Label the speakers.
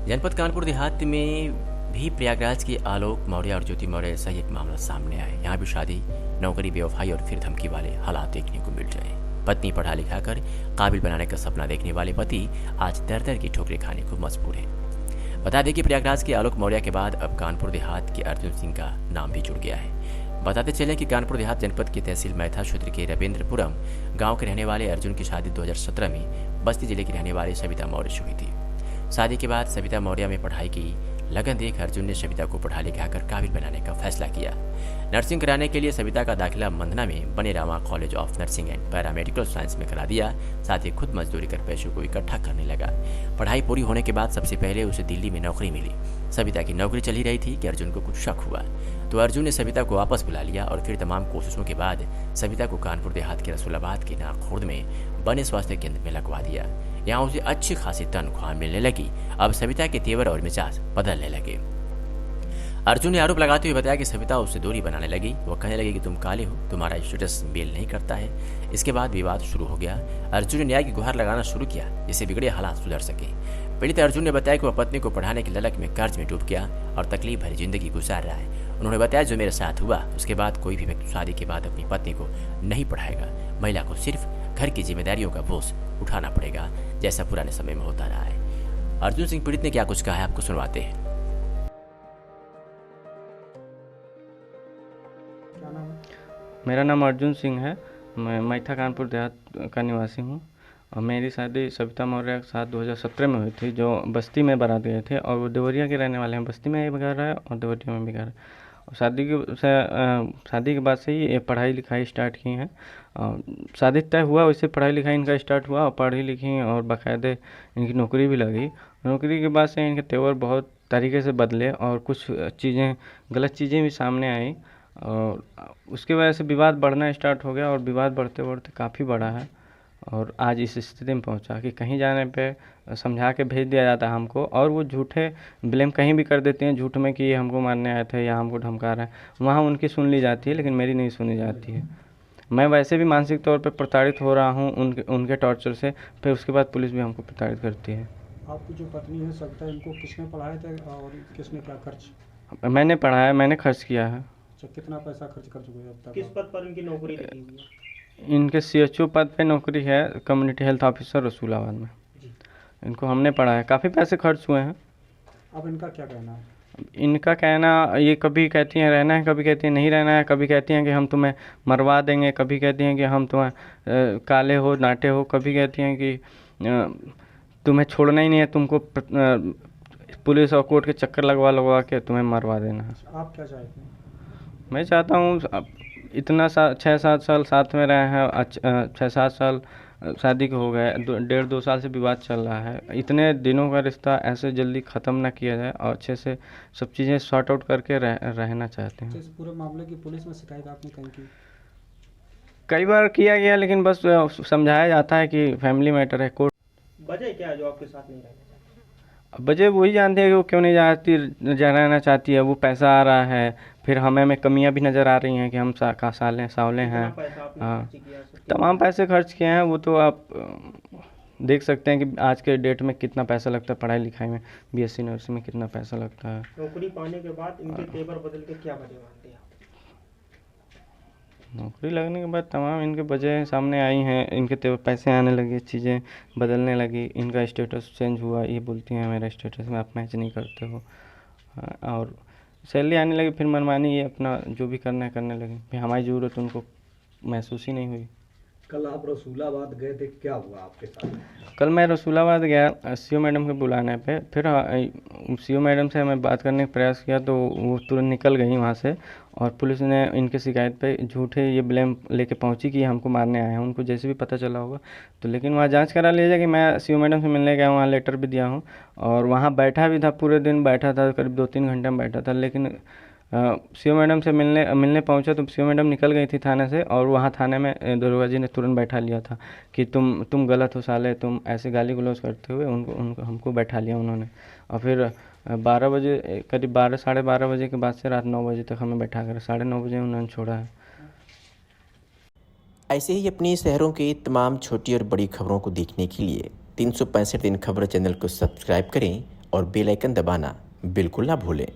Speaker 1: जनपद कानपुर देहात में भी प्रयागराज के आलोक मौर्य और ज्योति मौर्य ऐसा ही एक मामला सामने आया। यहाँ भी शादी, नौकरी, बेवफाई और फिर धमकी वाले हालात देखने को मिल रहे हैं। पत्नी पढ़ा लिखा कर काबिल बनाने का सपना देखने वाले पति आज दर दर की ठोकरें खाने को मजबूर है। बता दें कि प्रयागराज के आलोक मौर्य के बाद अब कानपुर देहात के अर्जुन सिंह का नाम भी जुड़ गया है। बताते चलें कि कानपुर देहात जनपद की तहसील मैथा क्षेत्र के रविंद्रपुरम गांव के रहने वाले अर्जुन की शादी 2017 में बस्ती जिले की रहने वाली सविता मौर्य से हुई थी। शादी के बाद सविता मौर्य में पढ़ाई की लगन देख अर्जुन ने सविता को पढ़ा लिखा कर काबिल बनाने का फैसला किया। नर्सिंग कराने के लिए सविता का दाखिला मंदना में बने Rama college of nursing and paramedical science में करा दिया। साथ ही खुद मजदूरी कर पैसों को इकट्ठा करने लगा। पढ़ाई पूरी होने के बाद सबसे पहले उसे दिल्ली में नौकरी मिली। सविता की नौकरी चल ही रही थी कि अर्जुन को कुछ शक हुआ, तो अर्जुन ने सविता को वापस बुला लिया और फिर तमाम कोशिशों के बाद सविता को कानपुर देहात के रसूलाबाद के नाखुर्द में बने स्वास्थ्य केंद्र में लगवा दिया। यहाँ उसे अच्छी खासी तनख्वाह मिलने लगी। अब सविता के तेवर और मिजाज बदलने लगे। अर्जुन ने आरोप लगाते हुए बताया कि सविता उससे दूरी बनाने लगी। वो कहने लगी कि तुम काले हो, तुम्हारा स्टेटस मेल नहीं करता है। इसके बाद विवाद शुरू हो गया। अर्जुन ने न्याय की गुहार लगाना शुरू किया जिससे बिगड़े हालात सुधर सके। पीड़ित अर्जुन ने बताया कि वह पत्नी को पढ़ाने की ललक में कर्ज में डूब गया और तकलीफ भरी जिंदगी गुजार रहा है। उन्होंने बताया जो मेरे साथ हुआ उसके बाद कोई भी व्यक्ति शादी के बाद अपनी पत्नी को नहीं पढ़ाएगा। महिला को सिर्फ घर की जिम्मेदारियों का बोझ उठाना पड़ेगा, जैसा पुराने समय में होता रहा है। अर्जुन सिंह पीड़ित ने क्या कुछ कहा है आपको सुनवाते हैं।
Speaker 2: मेरा नाम अर्जुन सिंह है। मैं मैथा कानपुर देहात का निवासी हूँ और मेरी शादी सविता मौर्य के साथ 2017 में हुई थी, जो बस्ती में बारात गए थे और वो देवरिया के रहने वाले हैं। बस्ती में भी घर रहा है और देवरिया में भी घर है। और शादी के बाद से ही ये पढ़ाई लिखाई स्टार्ट की हैं। शादी तय हुआ वैसे पढ़ाई लिखाई इनका स्टार्ट हुआ और पढ़ी लिखी और बाकायदे इनकी नौकरी भी लगी। नौकरी के बाद से इनके तेवर बहुत तरीके से बदले और कुछ चीज़ें, गलत चीज़ें भी सामने आई और उसकी वजह से विवाद बढ़ना स्टार्ट हो गया और विवाद बढ़ते बढ़ते काफ़ी बड़ा है और आज इस स्थिति में पहुंचा कि कहीं जाने पे समझा के भेज दिया जाता है हमको और वो झूठे ब्लेम कहीं भी कर देते हैं झूठ में कि ये हमको मारने आए थे या हमको धमका रहे हैं। वहाँ उनकी सुन ली जाती है लेकिन मेरी नहीं सुनी जाती है। मैं वैसे भी मानसिक तौर पे प्रताड़ित हो रहा हूँ उनके टॉर्चर से। फिर उसके बाद पुलिस भी हमको प्रताड़ित करती है।
Speaker 3: आपकी जो पत्नी है सविता, इनको किसने पढ़ाया था और किसने क्या खर्च?
Speaker 2: मैंने पढ़ाया, मैंने खर्च किया है।
Speaker 3: अच्छा, कितना पैसा खर्च कर चुके हैं अब तक?
Speaker 4: किस पद पर इनकी नौकरी लगी हुई है?
Speaker 2: इनके CHO पद पे नौकरी है, कम्युनिटी हेल्थ ऑफिसर रसूलाबाद में। इनको हमने पढ़ाया, काफ़ी पैसे खर्च हुए हैं।
Speaker 3: अब इनका क्या कहना है?
Speaker 2: इनका कहना, ये कभी कहती हैं रहना है, कभी कहती हैं नहीं रहना है, कभी कहती हैं कि हम तुम्हें मरवा देंगे, कभी कहती हैं कि हम तुम्हें काले हो, नाटे हो, कभी कहती हैं कि तुम्हें छोड़ना ही नहीं है, तुमको पुलिस और कोर्ट के चक्कर लगवा के तुम्हें मरवा देना है।
Speaker 3: आप क्या चाहते हैं?
Speaker 2: मैं चाहता हूँ इतना 6-7 साल साथ में रहे हैं, 6-7 साल शादी को हो गए, 1.5-2 साल से विवाद चल रहा है। इतने दिनों का रिश्ता ऐसे जल्दी ख़त्म ना किया जाए और अच्छे से सब चीज़ें सॉर्ट आउट करके रहना चाहते हैं।
Speaker 3: इस पूरे मामले की पुलिस में शिकायत आपने कहीं की?
Speaker 2: कई बार किया गया लेकिन बस समझाया जाता है कि फैमिली मैटर है। कोर्ट
Speaker 4: वजह क्या है जो आपके साथ नहीं रहना चाहती?
Speaker 2: वजह वही जानते हैं कि वो क्यों नहीं रहना चाहती है। वो पैसा आ रहा है, फिर हमें कमियां भी नज़र आ रही हैं कि हम सावले हैं। हाँ, तमाम पैसे खर्च किए हैं। वो तो आप देख सकते हैं कि आज के डेट में कितना पैसा लगता है पढ़ाई लिखाई में। BSc नर्सिंग में कितना पैसा लगता है।
Speaker 4: नौकरी पाने के बाद इनके तेवर बदल के क्या वजह मानते हैं?
Speaker 2: नौकरी लगने के बाद तमाम इनके वजह सामने आई हैं। इनके पैसे आने लगे, चीज़ें बदलने लगी, इनका स्टेटस चेंज हुआ। ये बोलती हैं मेरा स्टेटस में आप मैच नहीं करते हो। और सैलरी आने लगी, फिर मनमानी ये अपना जो भी करना है करने लगे। फिर हमारी ज़रूरत उनको महसूस ही नहीं हुई।
Speaker 5: कल आप रसूलाबाद गए थे, क्या हुआ आपके साथ?
Speaker 2: कल मैं रसूलाबाद गया CO मैडम के बुलाने पे। फिर CO मैडम से मैं बात करने का प्रयास किया तो वो तुरंत निकल गई वहाँ से और पुलिस ने इनके शिकायत पे झूठे ये ब्लेम लेके पहुँची कि हमको मारने आए हैं। उनको जैसे भी पता चला होगा तो, लेकिन वहाँ जांच करा लीजिए कि मैं CO मैडम से मिलने गया, वहाँ लेटर भी दिया हूँ और वहाँ बैठा भी था, पूरे दिन बैठा था, करीब 2-3 घंटे में बैठा था। लेकिन CO मैडम से मिलने पहुंचा तो CO मैडम निकल गई थी थाने से और वहाँ थाने में दरोगा जी ने तुरंत बैठा लिया था कि तुम गलत हो साले, तुम ऐसे गाली गलौज करते हुए उनको हमको बैठा लिया उन्होंने। और फिर 12 बजे, करीब 12-साढ़े 12 बजे के बाद से रात 9 बजे तक हमें बैठा कर 9:30 बजे उन्होंने छोड़ा है।
Speaker 1: ऐसे ही अपने शहरों की तमाम छोटी और बड़ी खबरों को देखने के लिए 365 दिन खबर चैनल को सब्सक्राइब करें और बेल आइकन दबाना बिल्कुल ना भूलें।